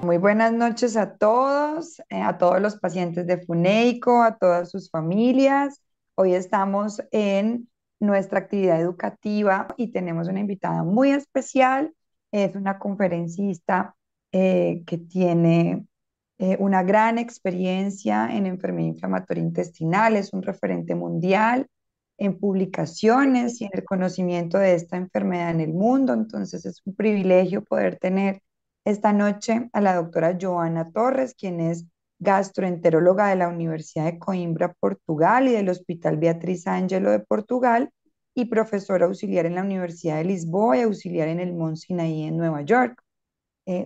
Muy buenas noches a todos los pacientes de FUNEICO, a todas sus familias. Hoy estamos en nuestra actividad educativa y tenemos una invitada muy especial. Es una conferencista que tiene una gran experiencia en enfermedad inflamatoria intestinal, es un referente mundial en publicaciones y en el conocimiento de esta enfermedad en el mundo. Entonces es un privilegio poder tener esta noche a la doctora Joana Torres, quien es gastroenteróloga de la Universidad de Coimbra, Portugal, y del Hospital Beatriz Ángelo de Portugal, y profesora auxiliar en la Universidad de Lisboa y auxiliar en el Mount Sinai en Nueva York.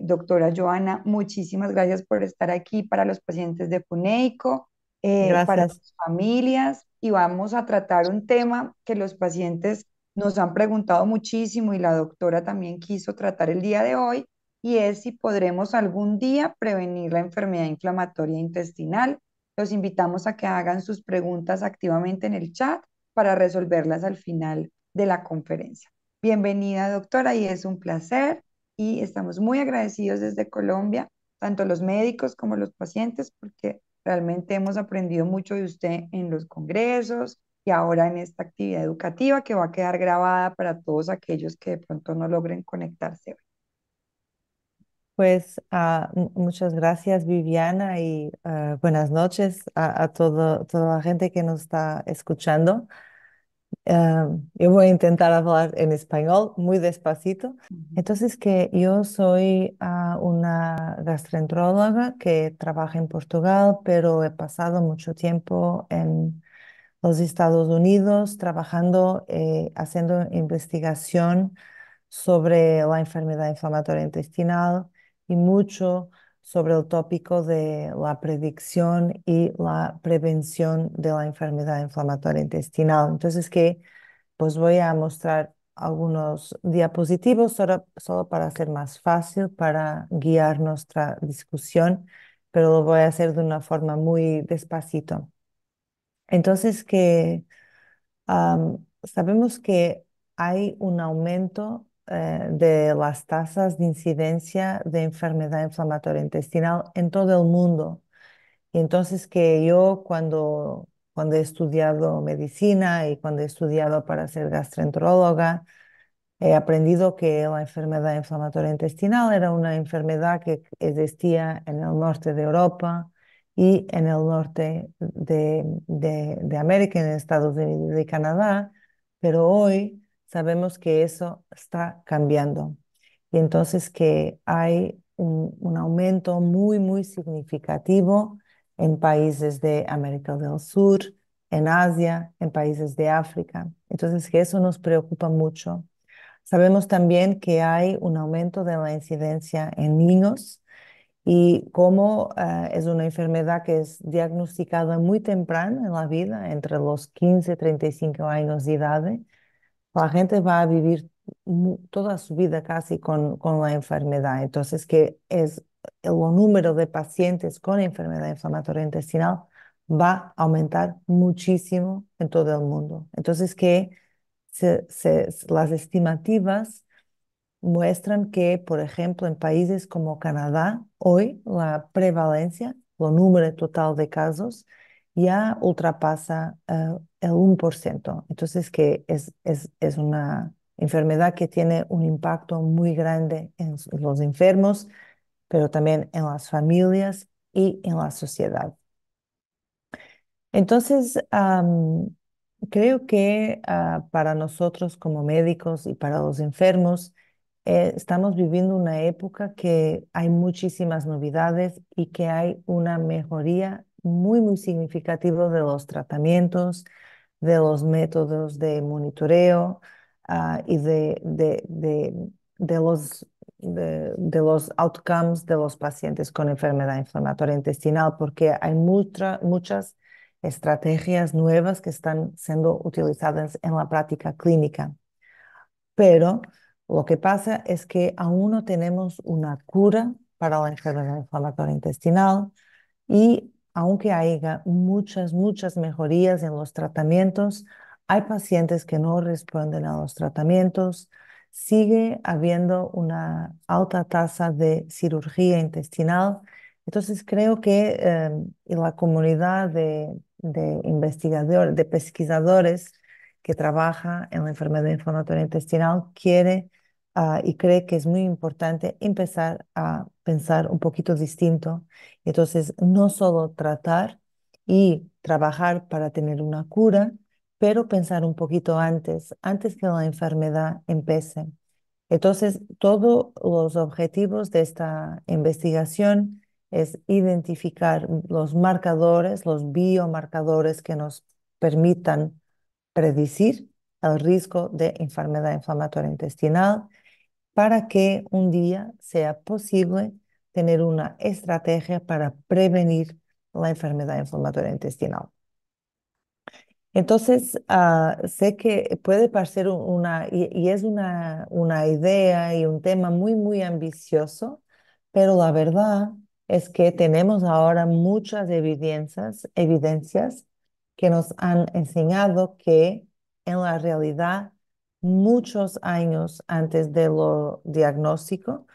Doctora Joana, muchísimas gracias por estar aquí para los pacientes de FUNEICO, para Gracias. sus familias, y vamos a tratar un tema que los pacientes nos han preguntado muchísimo y la doctora también quiso tratar el día de hoy, y es si podremos algún día prevenir la enfermedad inflamatoria intestinal. Los invitamos a que hagan sus preguntas activamente en el chat para resolverlas al final de la conferencia. Bienvenida, doctora, y es un placer y estamos muy agradecidos desde Colombia, tanto los médicos como los pacientes, porque realmente hemos aprendido mucho de usted en los congresos y ahora en esta actividad educativa que va a quedar grabada para todos aquellos que de pronto no logren conectarse hoy. Pues muchas gracias, Viviana, y buenas noches toda la gente que nos está escuchando. Yo voy a intentar hablar en español muy despacito. Ujú. Entonces, que yo soy una gastroenteróloga que trabaja en Portugal, pero he pasado mucho tiempo en los Estados Unidos trabajando, haciendo investigación sobre la enfermedad inflamatoria intestinal y mucho sobre el tópico de la predicción y la prevención de la enfermedad inflamatoria intestinal. Entonces, que pues voy a mostrar algunos diapositivos solo para hacer más fácil, para guiar nuestra discusión, pero lo voy a hacer de una forma muy despacito. Entonces, que sabemos que hay un aumento de las tasas de incidencia de enfermedad inflamatoria intestinal en todo el mundo. Y entonces que yo cuando he estudiado medicina y cuando he estudiado para ser gastroenteróloga, he aprendido que la enfermedad inflamatoria intestinal era una enfermedad que existía en el norte de Europa y en el norte de América, en Estados Unidos y Canadá, pero hoy sabemos que eso está cambiando. Y entonces que hay un aumento muy significativo en países de América del Sur, en Asia, en países de África. Entonces que eso nos preocupa mucho. Sabemos también que hay un aumento de la incidencia en niños y como es una enfermedad que es diagnosticada muy temprano en la vida, entre los 15 y 35 años de edad, la gente va a vivir toda su vida casi con la enfermedad. Entonces, que es el número de pacientes con enfermedad inflamatoria intestinal va a aumentar muchísimo en todo el mundo. Entonces, que las estimativas muestran que, por ejemplo, en países como Canadá, hoy la prevalencia, el número total de casos, ya ultrapasa el 1%. Entonces, que es una enfermedad que tiene un impacto muy grande en los enfermos, pero también en las familias y en la sociedad. Entonces, creo que para nosotros como médicos y para los enfermos, estamos viviendo una época que hay muchísimas novedades y que hay una mejoría muy significativa de los tratamientos, de los métodos de monitoreo y de los outcomes de los pacientes con enfermedad inflamatoria intestinal, porque hay muchas estrategias nuevas que están siendo utilizadas en la práctica clínica. Pero lo que pasa es que aún no tenemos una cura para la enfermedad inflamatoria intestinal y aunque haya muchas mejorías en los tratamientos, hay pacientes que no responden a los tratamientos, sigue habiendo una alta tasa de cirugía intestinal. Entonces creo que y la comunidad de investigadores, de pesquisadores que trabaja en la enfermedad inflamatoria intestinal quiere y cree que es muy importante empezar a pensar un poquito distinto. Entonces, no solo tratar y trabajar para tener una cura, pero pensar un poquito antes que la enfermedad empiece. Entonces, todos los objetivos de esta investigación es identificar los marcadores, los biomarcadores que nos permitan predecir el riesgo de enfermedad inflamatoria intestinal para que un día sea posible tener una estrategia para prevenir la enfermedad inflamatoria intestinal. Entonces, sé que puede parecer y es una idea y un tema muy, muy ambicioso, pero la verdad es que tenemos ahora muchas evidencias que nos han enseñado que en la realidad, muchos años antes de lo diagnóstico,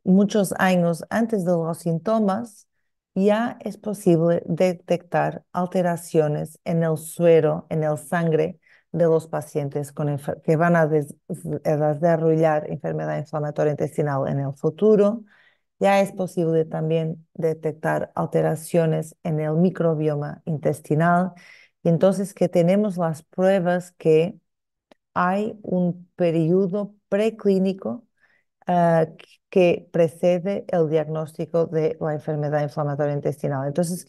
muchos años antes de los síntomas, ya es posible detectar alteraciones en el suero, en el sangre de los pacientes que van a desarrollar enfermedad inflamatoria intestinal en el futuro. Ya es posible también detectar alteraciones en el microbioma intestinal. Y entonces que tenemos las pruebas que hay un periodo preclínico que precede el diagnóstico de la enfermedad inflamatoria intestinal. Entonces,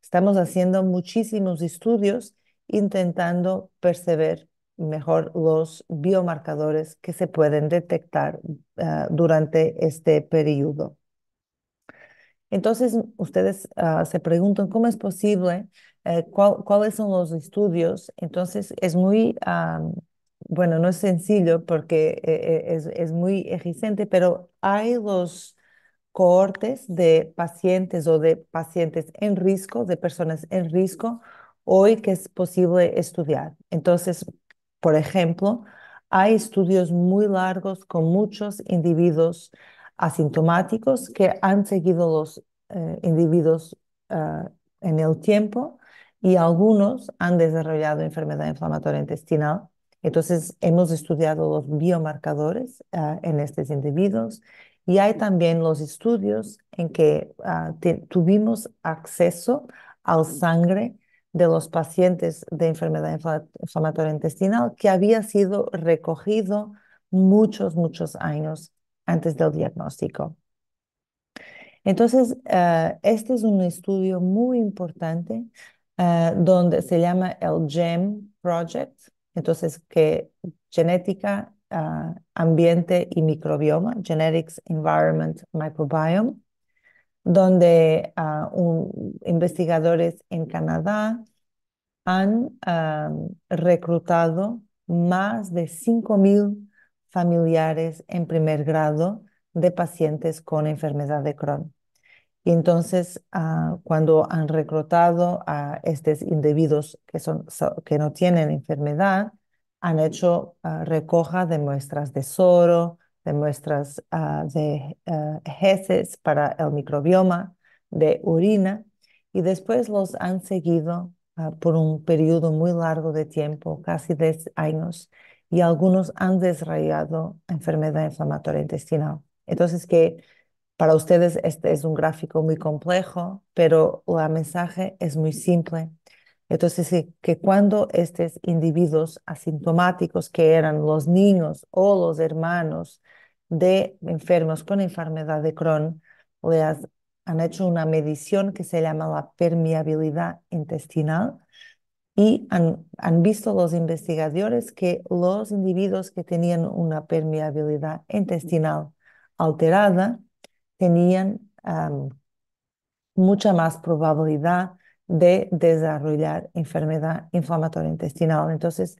estamos haciendo muchísimos estudios intentando perceber mejor los biomarcadores que se pueden detectar durante este periodo. Entonces, ustedes se preguntan cómo es posible, cuáles son los estudios. Entonces, es muy, bueno, no es sencillo porque es muy eficiente, pero hay los cohortes de pacientes o de pacientes en riesgo, de personas en riesgo, hoy que es posible estudiar. Entonces, por ejemplo, hay estudios muy largos con muchos individuos asintomáticos que han seguido los individuos en el tiempo y algunos han desarrollado enfermedad inflamatoria intestinal. Entonces, hemos estudiado los biomarcadores en estos individuos y hay también los estudios en que tuvimos acceso al sangre de los pacientes de enfermedad inflamatoria intestinal que había sido recogido muchos, muchos años antes del diagnóstico. Entonces, este es un estudio muy importante donde se llama el GEM Project, entonces que genética, ambiente y microbioma, Genetics, Environment, Microbiome, donde investigadores en Canadá han reclutado más de 5.000 familiares en primer grado de pacientes con enfermedad de Crohn. Y entonces, cuando han reclutado a estos individuos que no tienen enfermedad, han hecho recoja de muestras de soro, de muestras de heces para el microbioma, de orina, y después los han seguido por un periodo muy largo de tiempo, casi 10 años, y algunos han desarrollado enfermedad inflamatoria intestinal. Entonces, que para ustedes este es un gráfico muy complejo, pero el mensaje es muy simple. Entonces, que cuando estos individuos asintomáticos, que eran los niños o los hermanos de enfermos con enfermedad de Crohn, han hecho una medición que se llama la permeabilidad intestinal y han visto los investigadores que los individuos que tenían una permeabilidad intestinal alterada tenían mucha más probabilidad de desarrollar enfermedad inflamatoria intestinal, entonces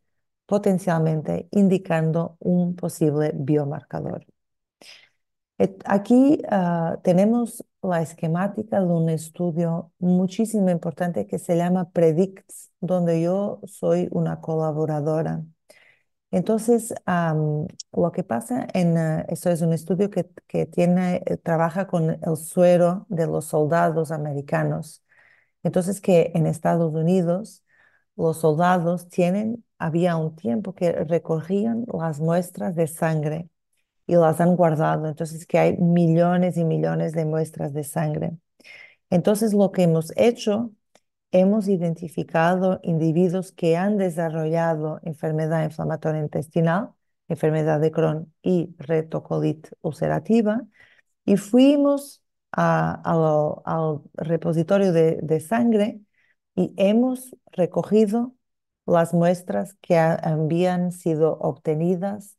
potencialmente indicando un posible biomarcador. Aquí tenemos la esquemática de un estudio muchísimo importante que se llama PREDICTS, donde yo soy una colaboradora. Entonces, lo que pasa esto es un estudio que trabaja con el suero de los soldados americanos. Entonces, que en Estados Unidos los soldados había un tiempo que recogían las muestras de sangre y las han guardado. Entonces, que hay millones y millones de muestras de sangre. Entonces, lo que hemos hecho, hemos identificado individuos que han desarrollado enfermedad inflamatoria intestinal, enfermedad de Crohn y retocolitis ulcerativa, y fuimos al repositorio de sangre y hemos recogido las muestras que habían sido obtenidas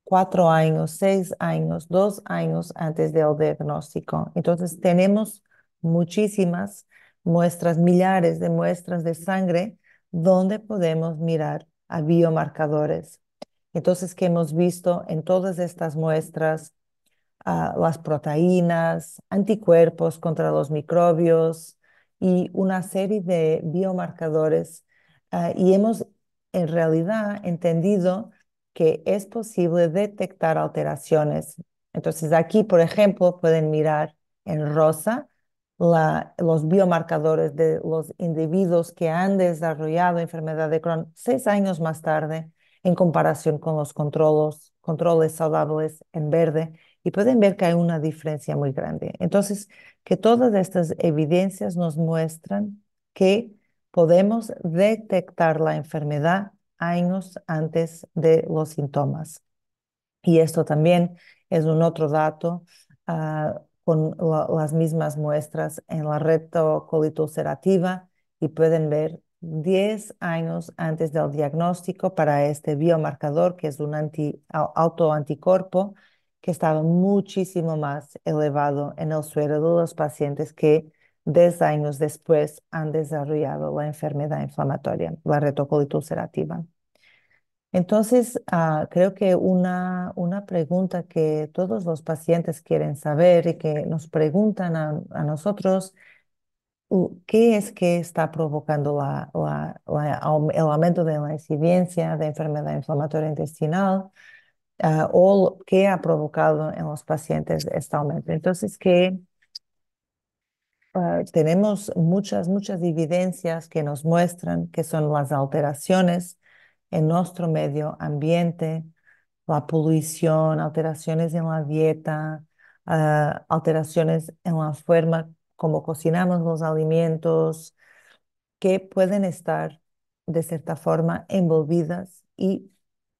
4 años, 6 años, 2 años antes del diagnóstico. Entonces tenemos muchísimas muestras, millares de muestras de sangre donde podemos mirar a biomarcadores. Entonces, que hemos visto en todas estas muestras las proteínas, anticuerpos contra los microbios y una serie de biomarcadores. Y hemos en realidad entendido que es posible detectar alteraciones. Entonces aquí, por ejemplo, pueden mirar en rosa los biomarcadores de los individuos que han desarrollado enfermedad de Crohn 6 años más tarde en comparación con los controles saludables en verde y pueden ver que hay una diferencia muy grande. Entonces, que todas estas evidencias nos muestran que podemos detectar la enfermedad años antes de los síntomas. Y esto también es un otro dato con las mismas muestras en la retocolitis ulcerativa y pueden ver 10 años antes del diagnóstico para este biomarcador, que es un autoanticuerpo que estaba muchísimo más elevado en el suero de los pacientes que 10 años después han desarrollado la enfermedad inflamatoria, la retocolitis ulcerativa. Entonces, creo que una pregunta que todos los pacientes quieren saber y que nos preguntan a nosotros, ¿qué es que está provocando el aumento de la incidencia de enfermedad inflamatoria intestinal? O qué ha provocado en los pacientes este aumento. Entonces, que tenemos muchas evidencias que nos muestran que son las alteraciones en nuestro medio ambiente, la polución, alteraciones en la dieta, alteraciones en la forma como cocinamos los alimentos, que pueden estar de cierta forma envolvidas y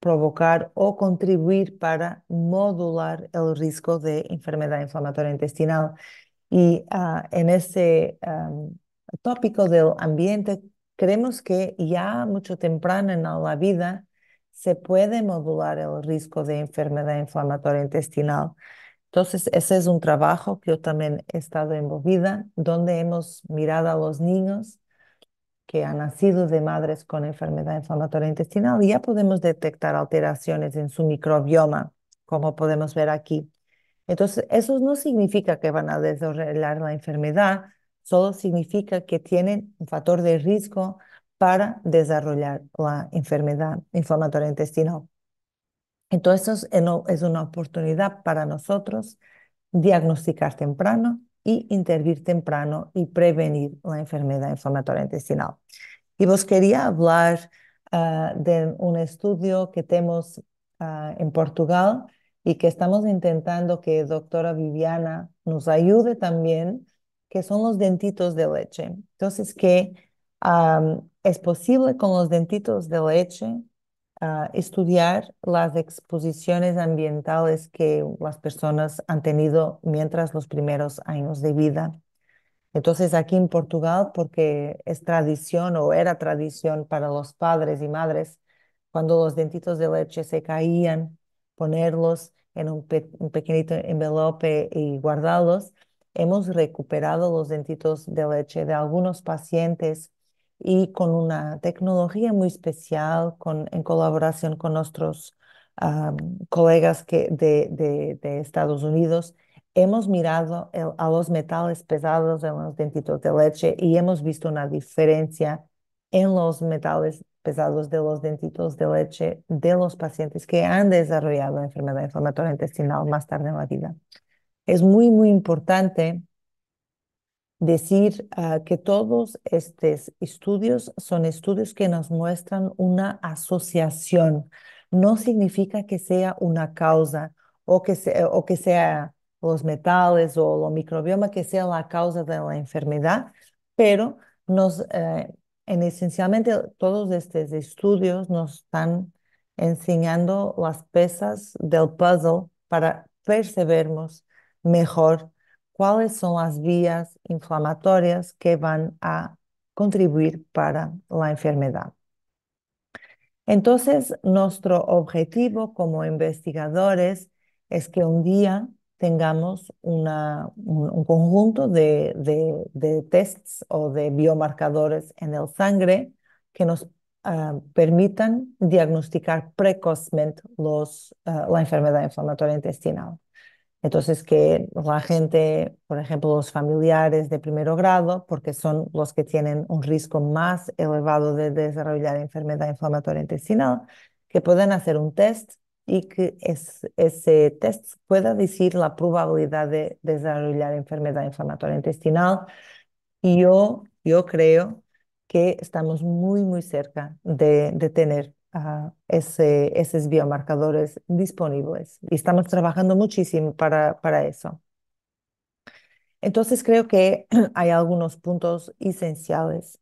provocar o contribuir para modular el riesgo de enfermedad inflamatoria intestinal. Y en ese tópico del ambiente, creemos que ya mucho temprano en la vida se puede modular el riesgo de enfermedad inflamatoria intestinal. Entonces, ese es un trabajo que yo también he estado envolvida, donde hemos mirado a los niños que han nacido de madres con enfermedad inflamatoria intestinal y ya podemos detectar alteraciones en su microbioma, como podemos ver aquí. Entonces, eso no significa que van a desarrollar la enfermedad, solo significa que tienen un factor de riesgo para desarrollar la enfermedad inflamatoria intestinal. Entonces, es una oportunidad para nosotros diagnosticar temprano y intervenir temprano y prevenir la enfermedad inflamatoria intestinal. Y vos quería hablar de un estudio que tenemos en Portugal y que estamos intentando que doctora Viviana nos ayude también, que son los dentitos de leche. Entonces, que es posible con los dentitos de leche estudiar las exposiciones ambientales que las personas han tenido mientras los primeros años de vida. Entonces aquí en Portugal, porque es tradición o era tradición para los padres y madres, cuando los dentitos de leche se caían, ponerlos en un pequeñito envelope y guardarlos. Hemos recuperado los dentitos de leche de algunos pacientes y con una tecnología muy especial, en colaboración con nuestros colegas de Estados Unidos. Hemos mirado a los metales pesados en los dentitos de leche y hemos visto una diferencia en los metales pesados de los dentitos de leche de los pacientes que han desarrollado enfermedad inflamatoria intestinal más tarde en la vida. Es muy, muy importante decir que todos estos estudios son estudios que nos muestran una asociación. No significa que sea una causa o que sea los metales o lo microbioma que sea la causa de la enfermedad, pero esencialmente todos estos estudios nos están enseñando las piezas del puzzle para percebernos mejor cuáles son las vías inflamatorias que van a contribuir para la enfermedad. Entonces, nuestro objetivo como investigadores es que un día tengamos un conjunto de tests o de biomarcadores en el sangre que nos permitan diagnosticar precozmente la enfermedad inflamatoria intestinal. Entonces, que la gente, por ejemplo, los familiares de primer grado, porque son los que tienen un riesgo más elevado de desarrollar enfermedad inflamatoria intestinal, que puedan hacer un test y que ese test pueda decir la probabilidad de desarrollar enfermedad inflamatoria intestinal. Y yo creo que estamos muy, muy cerca de tener esos biomarcadores disponibles y estamos trabajando muchísimo para eso. Entonces creo que hay algunos puntos esenciales.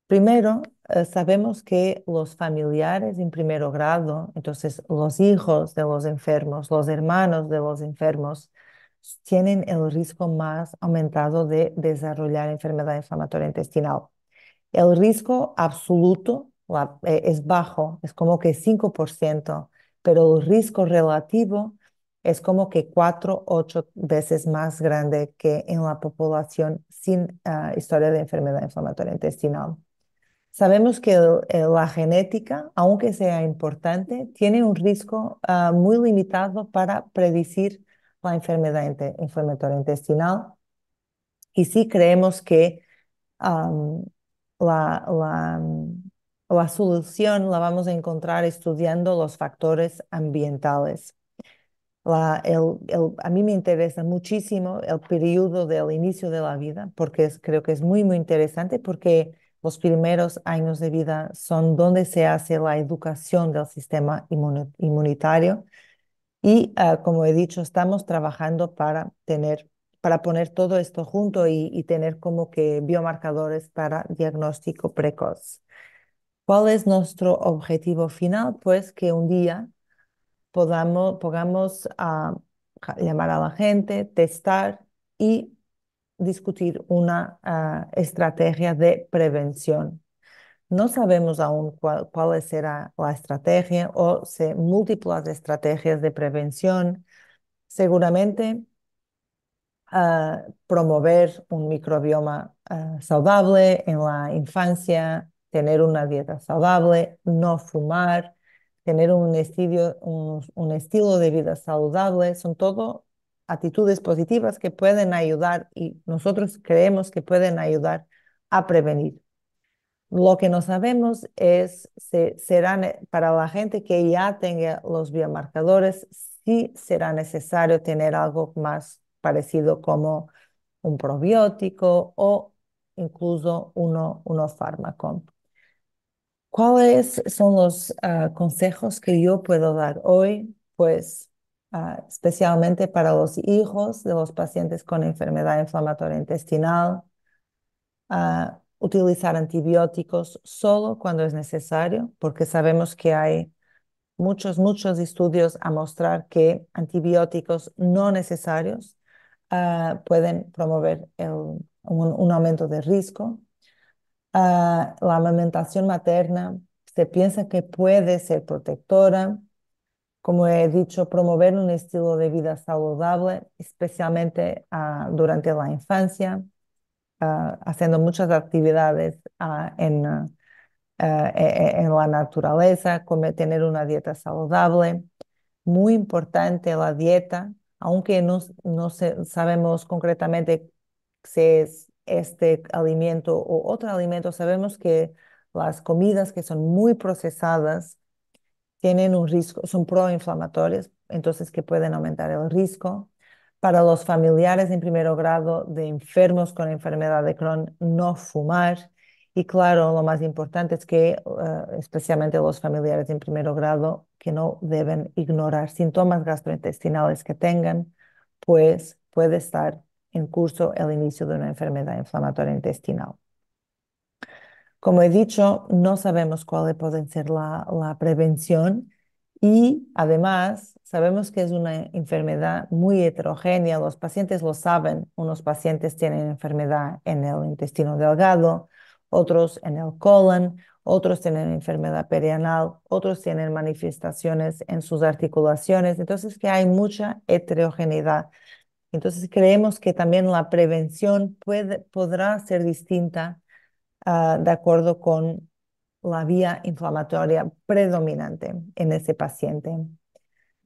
Primero, sabemos que los familiares en primer grado, entonces los hijos de los enfermos, los hermanos de los enfermos, tienen el riesgo más aumentado de desarrollar enfermedad inflamatoria intestinal. El riesgo absoluto es bajo, es como que 5%, pero el riesgo relativo es como que 4, 8 veces más grande que en la población sin historia de enfermedad inflamatoria intestinal. Sabemos que la genética, aunque sea importante, tiene un riesgo muy limitado para predecir la enfermedad inflamatoria intestinal y sí creemos que um, la, la, la solución la vamos a encontrar estudiando los factores ambientales. A mí me interesa muchísimo el periodo del inicio de la vida porque creo que es muy, muy interesante porque los primeros años de vida son donde se hace la educación del sistema inmunitario y como he dicho, estamos trabajando para poner todo esto junto y tener como que biomarcadores para diagnóstico precoz. ¿Cuál es nuestro objetivo final? Pues que un día podamos llamar a la gente, testar y discutir una estrategia de prevención. No sabemos aún cuál será la estrategia o si múltiples estrategias de prevención. Seguramente promover un microbioma saludable en la infancia, tener una dieta saludable, no fumar, tener un estilo de vida saludable, son todo actitudes positivas que pueden ayudar y nosotros creemos que pueden ayudar a prevenir. Lo que no sabemos es si para la gente que ya tenga los biomarcadores, si será necesario tener algo más parecido como un probiótico o incluso uno fármaco. ¿Cuáles son los consejos que yo puedo dar hoy? Pues especialmente para los hijos de los pacientes con enfermedad inflamatoria intestinal, utilizar antibióticos solo cuando es necesario, porque sabemos que hay muchos estudios a mostrar que antibióticos no necesarios pueden promover un aumento de riesgo. La amamentación materna se piensa que puede ser protectora. Como he dicho, promover un estilo de vida saludable, especialmente durante la infancia, haciendo muchas actividades en la naturaleza, tener una dieta saludable. Muy importante la dieta, aunque no sabemos concretamente si es este alimento o otro alimento, sabemos que las comidas que son muy procesadas tienen un riesgo, son proinflamatorios, entonces que pueden aumentar el riesgo. Para los familiares en primer grado de enfermos con enfermedad de Crohn, no fumar. Y claro, lo más importante es que, especialmente los familiares en primer grado, que no deben ignorar síntomas gastrointestinales que tengan, pues puede estar en curso el inicio de una enfermedad inflamatoria intestinal. Como he dicho, no sabemos cuál puede ser la prevención y además sabemos que es una enfermedad muy heterogénea. Los pacientes lo saben. Unos pacientes tienen enfermedad en el intestino delgado, otros en el colon, otros tienen enfermedad perianal, otros tienen manifestaciones en sus articulaciones. Entonces, que hay mucha heterogeneidad. Entonces, creemos que también la prevención podrá ser distinta de acuerdo con la vía inflamatoria predominante en ese paciente.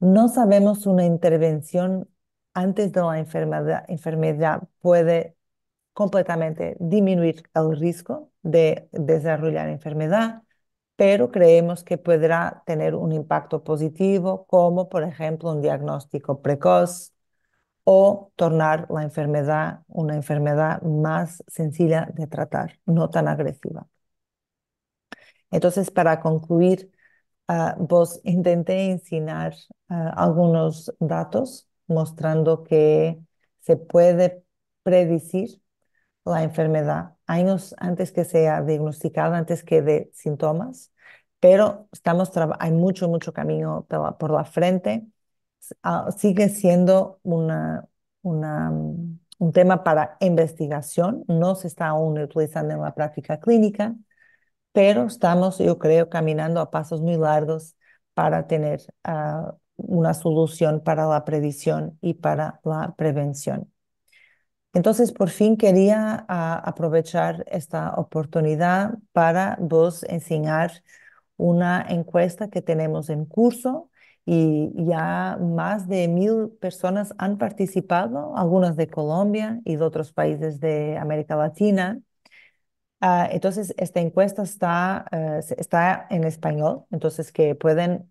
No sabemos una intervención antes de la enfermedad puede completamente disminuir el riesgo de desarrollar enfermedad, pero creemos que podrá tener un impacto positivo, como por ejemplo un diagnóstico precoz o tornar la enfermedad una enfermedad más sencilla de tratar, no tan agresiva. Entonces, para concluir, vos intenté enseñar algunos datos mostrando que se puede predecir la enfermedad años antes que sea diagnosticada, antes que de síntomas, pero hay mucho, mucho camino por la frente. Sigue siendo un tema para investigación, no se está aún utilizando en la práctica clínica, pero estamos, yo creo, caminando a pasos muy largos para tener una solución para la predicción y para la prevención. Entonces, por fin quería aprovechar esta oportunidad para vos enseñar una encuesta que tenemos en curso y ya más de 1.000 personas han participado, algunas de Colombia y de otros países de América Latina. Entonces, esta encuesta está en español, entonces que pueden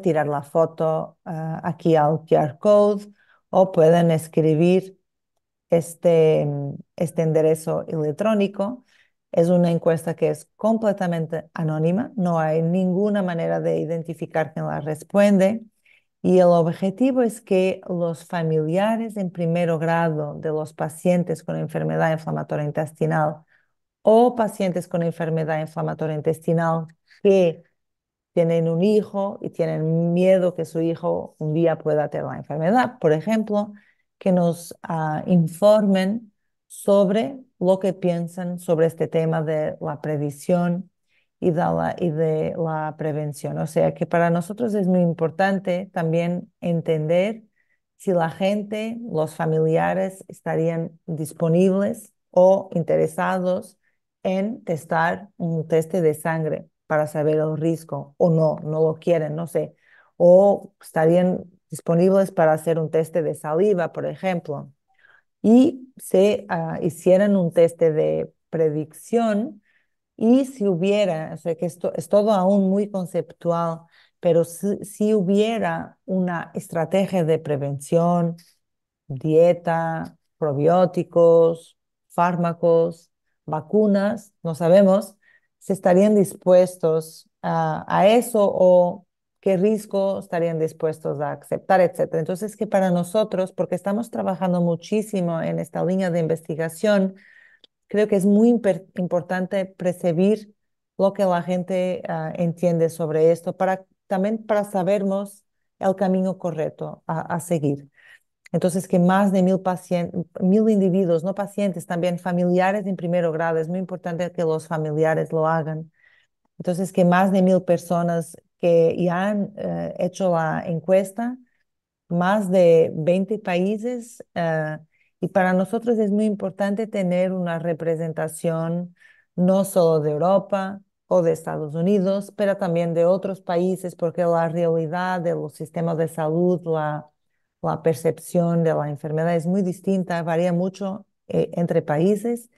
tirar la foto aquí al QR code o pueden escribir este enderezo electrónico. Es una encuesta que es completamente anónima, no hay ninguna manera de identificar quién la responde. Y el objetivo es que los familiares en primer grado de los pacientes con enfermedad inflamatoria intestinal o pacientes con enfermedad inflamatoria intestinal que tienen un hijo y tienen miedo que su hijo un día pueda tener la enfermedad, por ejemplo, que nos informen sobre lo que piensan sobre este tema de la previsión y de la prevención. O sea que para nosotros es muy importante también entender si la gente, los familiares, estarían disponibles o interesados en testar un test de sangre para saber el riesgo o no, no lo quieren, no sé. O estarían disponibles para hacer un test de saliva, por ejemplo. Y se hicieran un test de predicción y si hubiera, o sea que esto es todo aún muy conceptual, pero si hubiera una estrategia de prevención, dieta, probióticos, fármacos, vacunas, no sabemos si estarían dispuestos a eso o qué riesgo estarían dispuestos a aceptar, etcétera. Entonces, que para nosotros, porque estamos trabajando muchísimo en esta línea de investigación, creo que es muy importante percibir lo que la gente entiende sobre esto, también para sabermos el camino correcto a seguir. Entonces, que más de 1.000 individuos, no pacientes, también familiares en primer grado, es muy importante que los familiares lo hagan. Entonces, que más de 1.000 personas que ya han hecho la encuesta, más de 20 países, y para nosotros es muy importante tener una representación no solo de Europa o de Estados Unidos, pero también de otros países, porque la realidad de los sistemas de salud, la percepción de la enfermedad es muy distinta, varía mucho entre países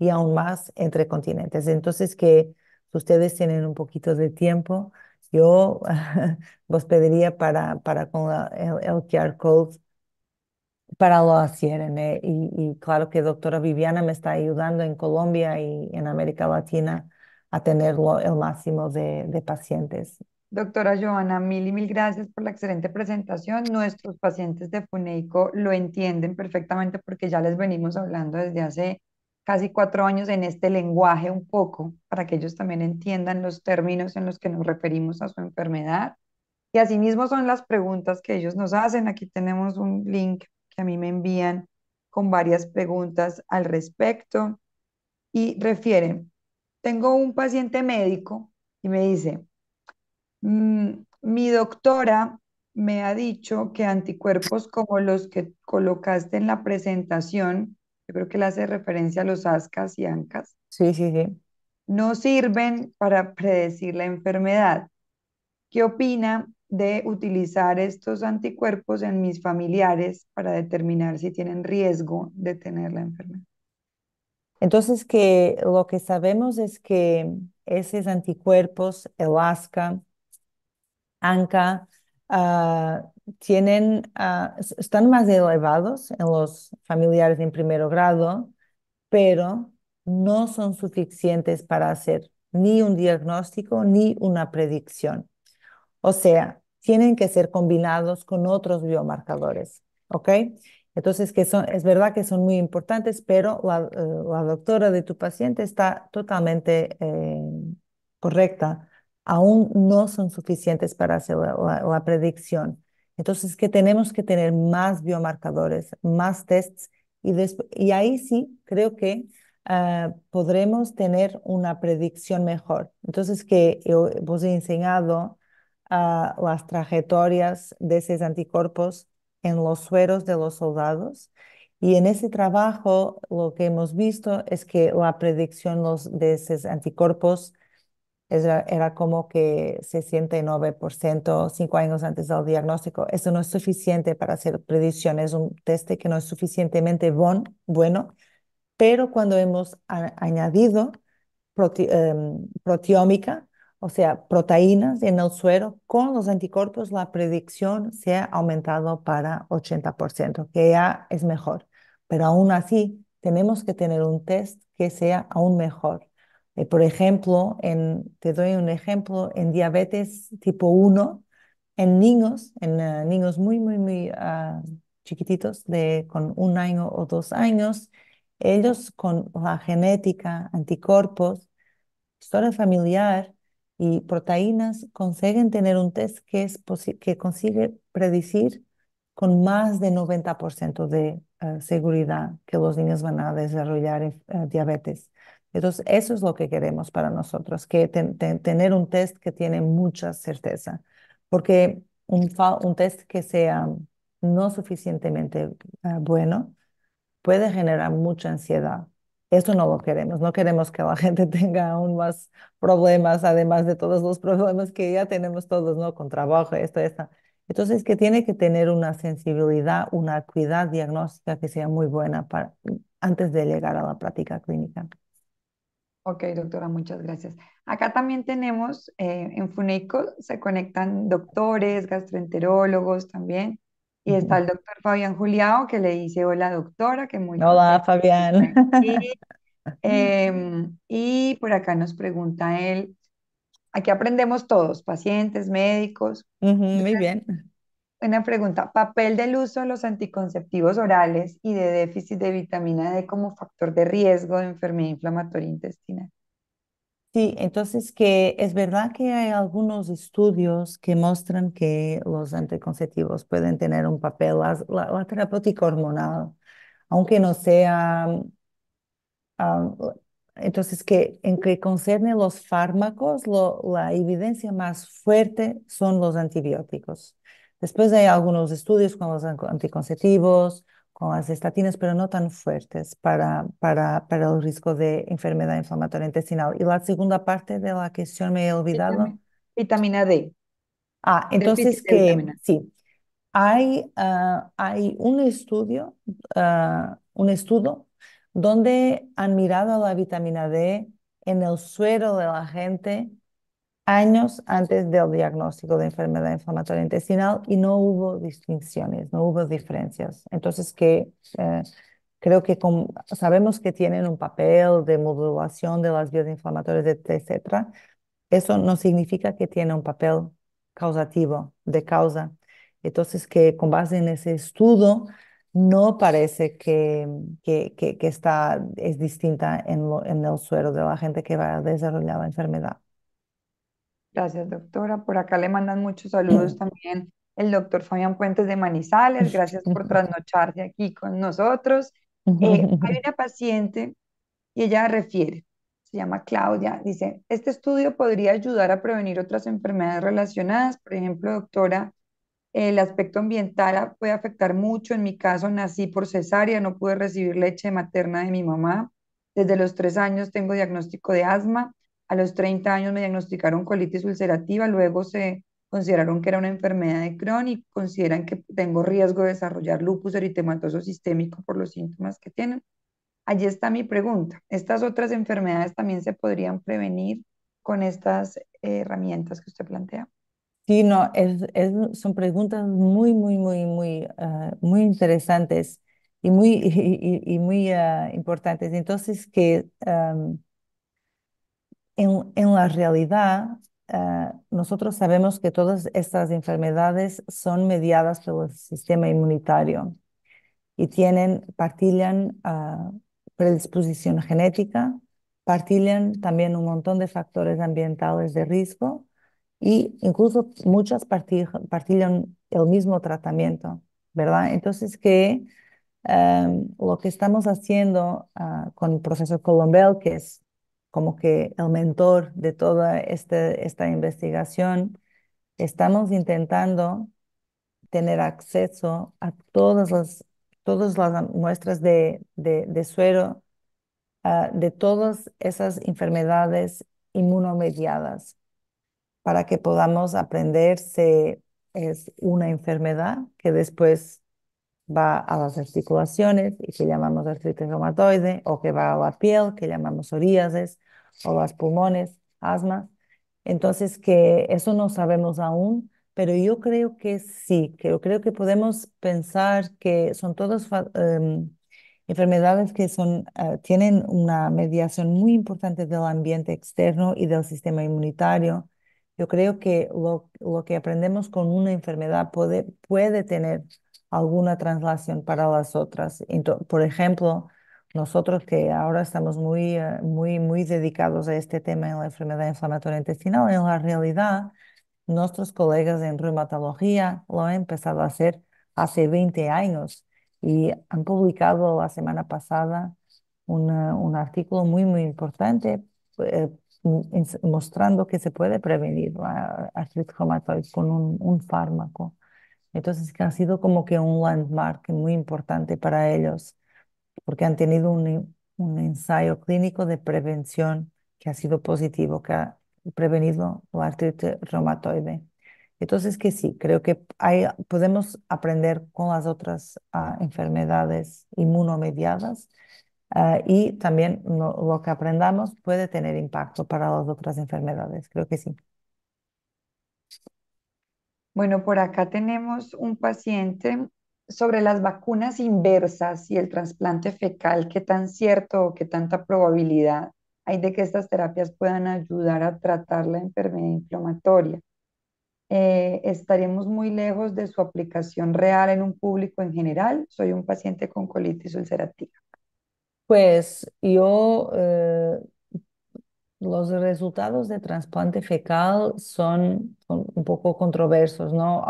y aún más entre continentes. Entonces, que si ustedes tienen un poquito de tiempo, yo vos pediría para con el QR code para lo hicieran. Y claro que doctora Viviana me está ayudando en Colombia y en América Latina a tenerlo el máximo de pacientes. Doctora Joana, mil y mil gracias por la excelente presentación. Nuestros pacientes de Funeico lo entienden perfectamente porque ya les venimos hablando desde hace casi 4 años en este lenguaje un poco, para que ellos también entiendan los términos en los que nos referimos a su enfermedad. Y asimismo son las preguntas que ellos nos hacen. Aquí tenemos un link que a mí me envían con varias preguntas al respecto y refieren, tengo un paciente médico y me dice, mi doctora me ha dicho que anticuerpos como los que colocaste en la presentación, yo creo que le hace referencia a los ASCAS y ANCAS, Sí, sí, sí. no sirven para predecir la enfermedad. ¿Qué opina de utilizar estos anticuerpos en mis familiares para determinar si tienen riesgo de tener la enfermedad? Entonces, que lo que sabemos es que esos anticuerpos, el ASCA, ANCA, están más elevados en los familiares en primer grado, pero no son suficientes para hacer ni un diagnóstico ni una predicción. O sea, tienen que ser combinados con otros biomarcadores, ¿ok? Entonces, es verdad que son muy importantes, pero la doctora de tu paciente está totalmente correcta. Aún no son suficientes para hacer la predicción. Entonces, que tenemos que tener más biomarcadores, más tests, y ahí sí creo que podremos tener una predicción mejor. Entonces, que yo vos he enseñado las trayectorias de esos anticuerpos en los sueros de los soldados. Y en ese trabajo lo que hemos visto es que la predicción de esos anticuerpos era como que 69% 5 años antes del diagnóstico. Eso no es suficiente para hacer predicción, es un test que no es suficientemente bueno, pero cuando hemos añadido proteómica, o sea, proteínas en el suero, con los anticuerpos la predicción se ha aumentado para 80%, que ya es mejor. Pero aún así, tenemos que tener un test que sea aún mejor. Por ejemplo, te doy un ejemplo, en diabetes tipo 1, en niños muy, muy, muy chiquititos, con 1 año o 2 años, ellos con la genética, anticuerpos, historia familiar y proteínas consiguen tener un test que consigue predecir con más de 90% de seguridad que los niños van a desarrollar diabetes. Entonces, eso es lo que queremos para nosotros, que tener un test que tiene mucha certeza, porque un test que sea no suficientemente bueno puede generar mucha ansiedad. Eso no lo queremos. No queremos que la gente tenga aún más problemas, además de todos los problemas que ya tenemos todos, ¿no? Con trabajo, esto, esta. Entonces, que tiene que tener una sensibilidad, una acuidad diagnóstica que sea muy buena antes de llegar a la práctica clínica. Ok, doctora, muchas gracias. Acá también tenemos, en Funeico se conectan doctores, gastroenterólogos también, y está Ujú. el doctor Fabián Juliao que le dice hola doctora, que muy Hola, contento de que Fabián. esté aquí. Y por acá nos pregunta él, aquí aprendemos todos, pacientes, médicos. Ujú, muy bien. Una pregunta, papel del uso de los anticonceptivos orales y de déficit de vitamina D como factor de riesgo de enfermedad inflamatoria intestinal. Sí, entonces que es verdad que hay algunos estudios que muestran que los anticonceptivos pueden tener un papel, la terapéutica hormonal, aunque no sea, ah, entonces que en que concierne los fármacos, la evidencia más fuerte son los antibióticos. Después hay algunos estudios con los anticonceptivos, con las estatinas, pero no tan fuertes para el riesgo de enfermedad inflamatoria intestinal. Y la segunda parte de la cuestión me he olvidado. Vitamina D, Entonces déficit de que vitamina. sí, hay un estudio donde han mirado la vitamina D en el suero de la gente años antes del diagnóstico de enfermedad inflamatoria intestinal y no hubo distinciones, no hubo diferencias. Entonces, creo que sabemos que tienen un papel de modulación de las vías inflamatorias, etcétera. Eso no significa que tiene un papel causativo, de causa. Entonces, que con base en ese estudio, no parece que es distinta en el suero de la gente que va a desarrollar la enfermedad. Gracias, doctora. Por acá le mandan muchos saludos también el doctor Fabián Puentes de Manizales. Gracias por trasnocharse aquí con nosotros. Hay una paciente y ella refiere, se llama Claudia, dice, este estudio podría ayudar a prevenir otras enfermedades relacionadas. Por ejemplo, doctora, el aspecto ambiental puede afectar mucho. En mi caso, nací por cesárea, no pude recibir leche materna de mi mamá. Desde los 3 años tengo diagnóstico de asma. A los 30 años me diagnosticaron colitis ulcerativa. Luego se consideraron que era una enfermedad de Crohn y consideran que tengo riesgo de desarrollar lupus eritematoso sistémico por los síntomas que tienen. Allí está mi pregunta. ¿Estas otras enfermedades también se podrían prevenir con estas herramientas que usted plantea? Sí, no, son preguntas muy interesantes y y muy importantes. Entonces, en la realidad, nosotros sabemos que todas estas enfermedades son mediadas por el sistema inmunitario y partillan predisposición genética, partillan también un montón de factores ambientales de riesgo y incluso muchas partillan el mismo tratamiento, ¿verdad? Entonces, lo que estamos haciendo con el profesor Colombel, que es como que el mentor de toda esta investigación, estamos intentando tener acceso a todas las muestras de suero de todas esas enfermedades inmunomediadas para que podamos aprender si es una enfermedad que después va a las articulaciones y que llamamos artritis reumatoide, o que va a la piel, que llamamos psoriasis, o los pulmones, asma. Entonces, que eso no sabemos aún, pero yo creo que sí, que yo creo que podemos pensar que son todas enfermedades que tienen una mediación muy importante del ambiente externo y del sistema inmunitario. Yo creo que lo que aprendemos con una enfermedad puede tener alguna translación para las otras. Por ejemplo, nosotros que ahora estamos muy dedicados a este tema en la enfermedad inflamatoria intestinal, en la realidad, nuestros colegas en reumatología lo han empezado a hacer hace 20 años y han publicado la semana pasada un artículo muy importante eh, mostrando que se puede prevenir la artritis reumatoide con un fármaco. Entonces, que ha sido como que un landmark muy importante para ellos, porque han tenido un ensayo clínico de prevención que ha sido positivo, que ha prevenido la artritis reumatoide. Entonces, que sí, creo que podemos aprender con las otras enfermedades inmunomediadas y también lo que aprendamos puede tener impacto para las otras enfermedades. Creo que sí. Bueno, por acá tenemos un paciente sobre las vacunas inversas y el trasplante fecal. ¿Qué tan cierto o qué tanta probabilidad hay de que estas terapias puedan ayudar a tratar la enfermedad inflamatoria? ¿Estaremos muy lejos de su aplicación real en un público en general? Soy un paciente con colitis ulcerativa. Pues los resultados de trasplante fecal son un poco controversos, ¿no?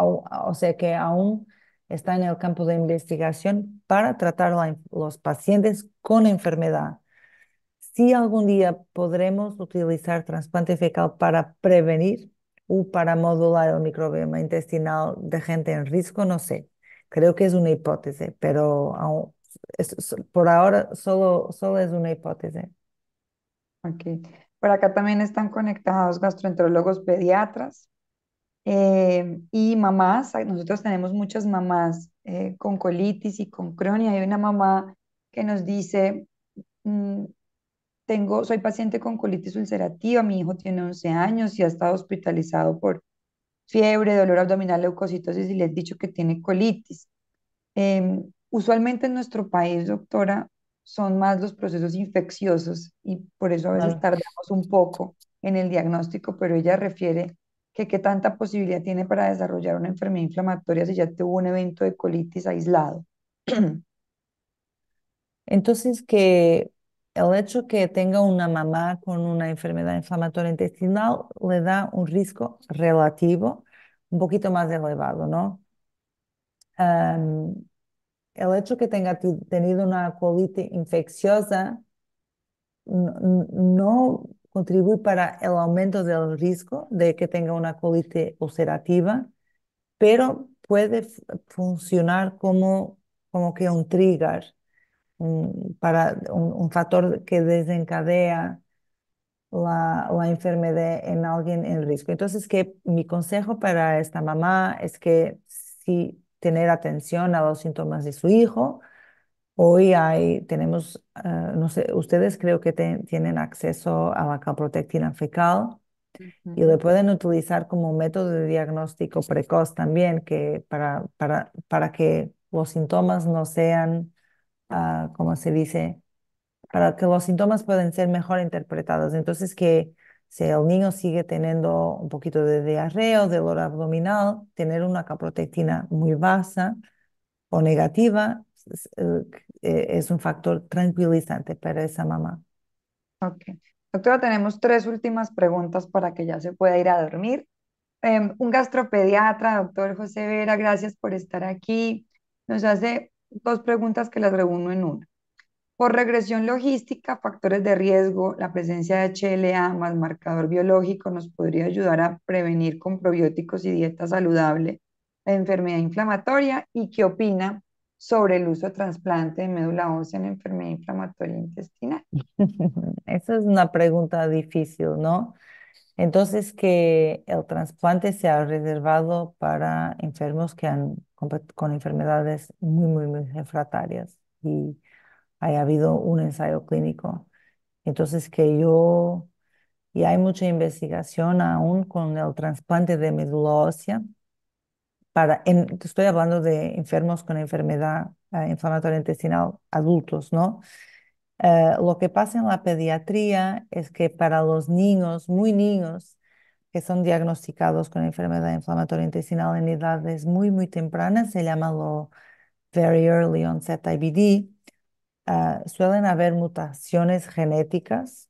O sea que aún está en el campo de investigación para tratar los pacientes con enfermedad. Si algún día podremos utilizar trasplante fecal para prevenir o para modular el microbioma intestinal de gente en riesgo, no sé. Creo que es una hipótesis, pero por ahora solo es una hipótesis. Ok. Por acá también están conectados gastroenterólogos pediatras y mamás. Nosotros tenemos muchas mamás con colitis y con Crohn y hay una mamá que nos dice mm, soy paciente con colitis ulcerativa, mi hijo tiene 11 años y ha estado hospitalizado por fiebre, dolor abdominal, leucocitosis y le he dicho que tiene colitis. Usualmente en nuestro país, doctora, son más los procesos infecciosos y por eso a veces Claro. tardamos un poco en el diagnóstico, pero ella refiere que qué tanta posibilidad tiene para desarrollar una enfermedad inflamatoria si ya tuvo un evento de colitis aislado. Entonces, que el hecho que tenga una mamá con una enfermedad inflamatoria intestinal le da un riesgo relativo un poquito más elevado, ¿no? Am, el hecho que tenga tenido una colitis infecciosa no contribuye para el aumento del riesgo de que tenga una colitis ulcerativa, pero puede funcionar como que un trigger, un factor que desencadea la enfermedad en alguien en riesgo. Entonces, que mi consejo para esta mamá es que sí tener atención a los síntomas de su hijo. Hoy tenemos, no sé, ustedes creo que tienen acceso a la calprotectina fecal y lo Ujú. pueden utilizar como método de diagnóstico precoz también, que para que los síntomas no sean, ¿cómo se dice? Para que los síntomas puedan ser mejor interpretados. Entonces, que si el niño sigue teniendo un poquito de diarrea o dolor abdominal, tener una calprotectina muy baja o negativa es un factor tranquilizante para esa mamá. Ok. Doctora, tenemos tres últimas preguntas para que ya se pueda ir a dormir. Un gastropediatra, doctor José Vera, gracias por estar aquí. Nos hace dos preguntas que las reúno en una. Por regresión logística, factores de riesgo, la presencia de HLA más marcador biológico nos podría ayudar a prevenir con probióticos y dieta saludable la enfermedad inflamatoria. ¿Y qué opina sobre el uso de trasplante de médula ósea en enfermedad inflamatoria intestinal? Esa es una pregunta difícil, ¿no? Entonces, que el trasplante sea reservado para enfermos que han con enfermedades muy refractarias y haya habido un ensayo clínico. Entonces, y hay mucha investigación aún con el trasplante de médula ósea te estoy hablando de enfermos con enfermedad inflamatoria intestinal adultos, ¿no? Lo que pasa en la pediatría es que para los niños, muy niños, que son diagnosticados con enfermedad inflamatoria intestinal en edades muy tempranas, se llama lo Very Early Onset IBD, suelen haber mutaciones genéticas,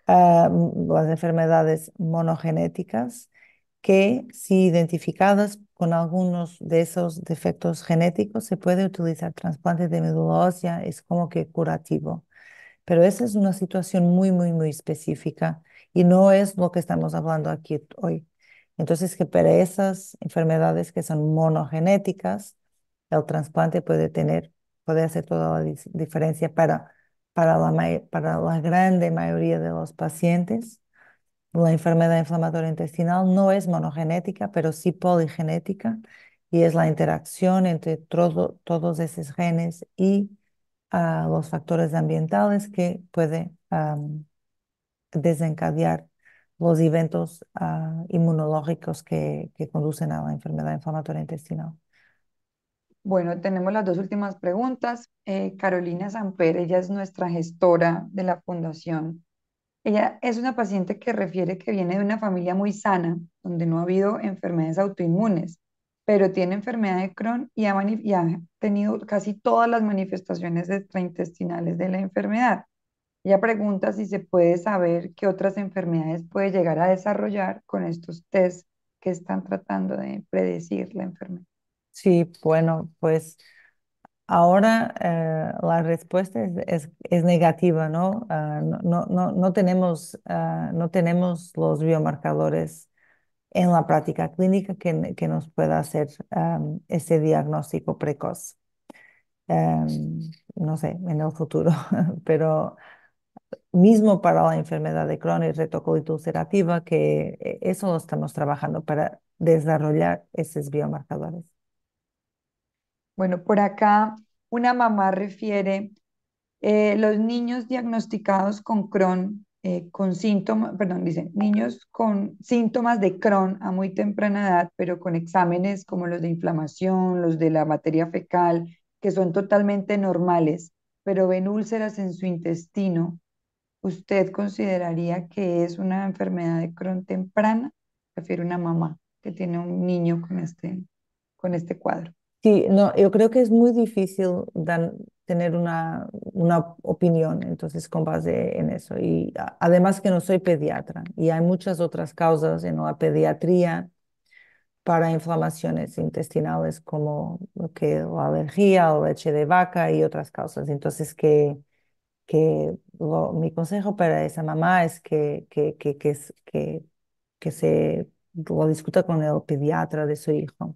las enfermedades monogenéticas, que si identificadas con algunos de esos defectos genéticos, se puede utilizar trasplante de médula ósea, es como que curativo. Pero esa es una situación muy específica y no es lo que estamos hablando aquí hoy. Entonces, que para esas enfermedades que son monogenéticas, el trasplante puede hacer toda la diferencia para la grande mayoría de los pacientes. La enfermedad inflamatoria intestinal no es monogenética, pero sí poligenética y es la interacción entre todos esos genes y los factores ambientales que puede desencadear los eventos inmunológicos que conducen a la enfermedad inflamatoria intestinal. Bueno, tenemos las dos últimas preguntas. Carolina Samper, ella es nuestra gestora de la fundación. Ella es una paciente que refiere que viene de una familia muy sana, donde no ha habido enfermedades autoinmunes, pero tiene enfermedad de Crohn y ha tenido casi todas las manifestaciones extraintestinales de la enfermedad. Ella pregunta si se puede saber qué otras enfermedades puede llegar a desarrollar con estos test que están tratando de predecir la enfermedad. Sí, bueno, pues ahora la respuesta es negativa, ¿no? No tenemos los biomarcadores en la práctica clínica que nos pueda hacer ese diagnóstico precoz. No sé, en el futuro, pero mismo para la enfermedad de Crohn y retocolitis ulcerativa, que eso lo estamos trabajando para desarrollar esos biomarcadores. Bueno, por acá una mamá refiere Los niños diagnosticados con Crohn, con síntomas, perdón, dice, niños con síntomas de Crohn a muy temprana edad, pero con exámenes como los de inflamación, los de la materia fecal, que son totalmente normales, pero ven úlceras en su intestino, ¿usted consideraría que es una enfermedad de Crohn temprana? Prefiero una mamá que tiene un niño con este cuadro. Sí, no, yo creo que es muy difícil tener una opinión, entonces, con base en eso. Y además que no soy pediatra y hay muchas otras causas en la pediatría para inflamaciones intestinales como lo que la alergia o leche de vaca y otras causas. Entonces, mi consejo para esa mamá es que se lo discuta con el pediatra de su hijo.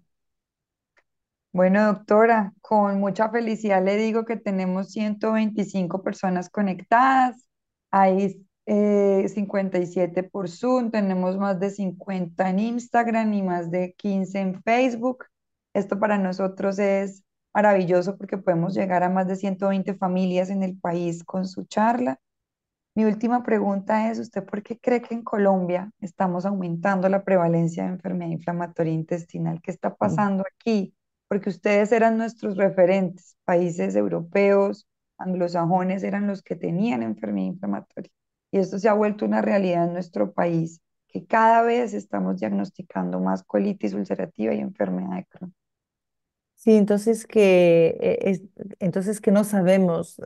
Bueno, doctora, con mucha felicidad le digo que tenemos 125 personas conectadas. Hay 57 por Zoom, tenemos más de 50 en Instagram y más de 15 en Facebook. Esto para nosotros es maravilloso porque podemos llegar a más de 120 familias en el país con su charla. Mi última pregunta es, ¿usted por qué cree que en Colombia estamos aumentando la prevalencia de enfermedad inflamatoria intestinal? ¿Qué está pasando aquí? Porque ustedes eran nuestros referentes, países europeos, anglosajones eran los que tenían enfermedad inflamatoria. Y esto se ha vuelto una realidad en nuestro país, que cada vez estamos diagnosticando más colitis ulcerativa y enfermedad de Crohn. Sí, entonces que no sabemos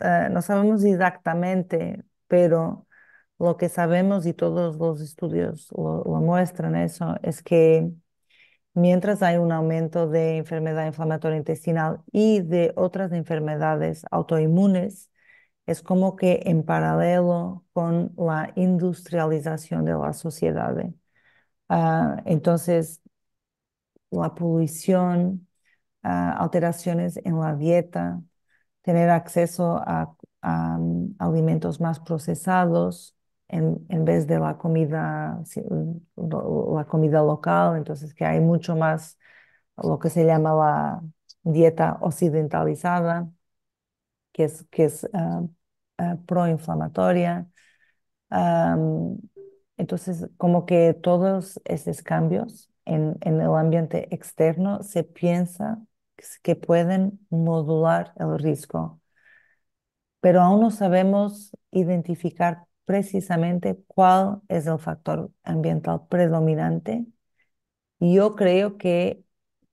exactamente, pero lo que sabemos y todos los estudios lo muestran eso, es que mientras hay un aumento de enfermedad inflamatoria intestinal y de otras enfermedades autoinmunes, es como que en paralelo con la industrialización de la sociedad. Entonces, la polución, alteraciones en la dieta, tener acceso alimentos más procesados en vez de la comida, la comida local, entonces que hay mucho más lo que se llama la dieta occidentalizada, que es proinflamatoria. Am, entonces, como que todos esos cambios en el ambiente externo se piensa que pueden modular el riesgo, pero aún no sabemos identificar precisamente cuál es el factor ambiental predominante. Y yo creo que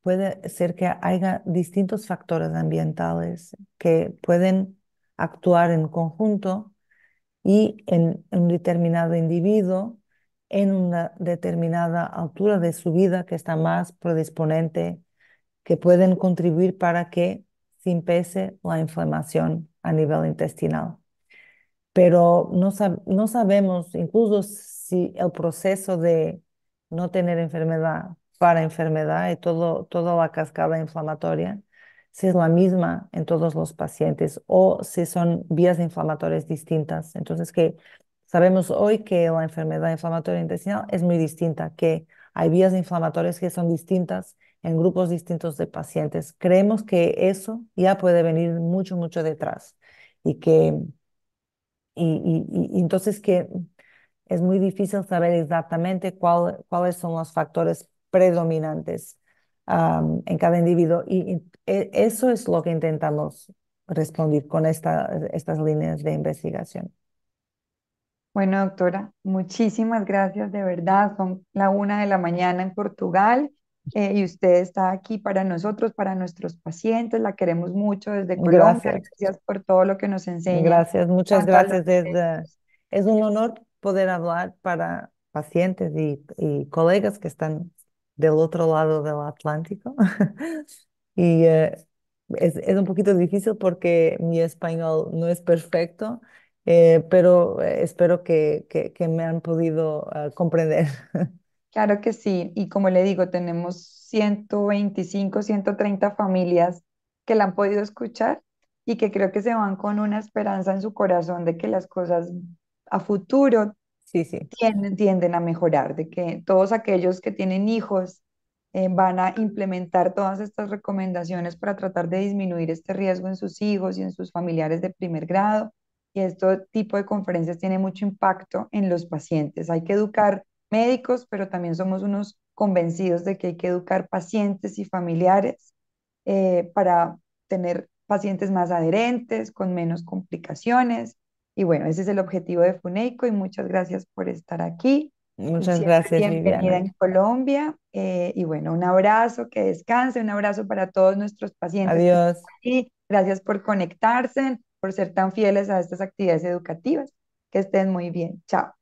puede ser que haya distintos factores ambientales que pueden actuar en conjunto y en un determinado individuo, en una determinada altura de su vida que está más predisponente, que pueden contribuir para que se empece la inflamación a nivel intestinal. Pero no sabemos incluso si el proceso de no tener enfermedad para enfermedad y toda la cascada inflamatoria, si es la misma en todos los pacientes o si son vías inflamatorias distintas. Entonces, que sabemos hoy que la enfermedad inflamatoria intestinal es muy distinta, que hay vías inflamatorias que son distintas en grupos distintos de pacientes. Creemos que eso ya puede venir mucho, mucho detrás y que y entonces que es muy difícil saber exactamente cuáles son los factores predominantes en cada individuo. Y eso es lo que intentamos responder con estas líneas de investigación. Bueno, doctora, muchísimas gracias, de verdad. Son la 1 de la mañana en Portugal y usted está aquí para nosotros, para nuestros pacientes. La queremos mucho desde Colombia. Gracias, Gracias por todo lo que nos enseña, gracias, muchas tanto a los gracias. Es un honor poder hablar para pacientes y colegas que están del otro lado del Atlántico. Y es un poquito difícil porque mi español no es perfecto, pero espero que me han podido comprender. Claro que sí, y como le digo, tenemos 125, 130 familias que la han podido escuchar y que creo que se van con una esperanza en su corazón de que las cosas a futuro Sí, sí, tienden a mejorar, de que todos aquellos que tienen hijos van a implementar todas estas recomendaciones para tratar de disminuir este riesgo en sus hijos y en sus familiares de primer grado. y este tipo de conferencias tiene mucho impacto en los pacientes. Hay que educar médicos, pero también somos unos convencidos de que hay que educar pacientes y familiares para tener pacientes más adherentes, con menos complicaciones. Y bueno, ese es el objetivo de FUNEICO y muchas gracias por estar aquí. Muchas Siempre gracias, bienvenida Viviana. en Colombia. Y bueno, un abrazo, que descanse, un abrazo para todos nuestros pacientes que están Adiós. aquí. Gracias por conectarse, por ser tan fieles a estas actividades educativas. Que estén muy bien. Chao.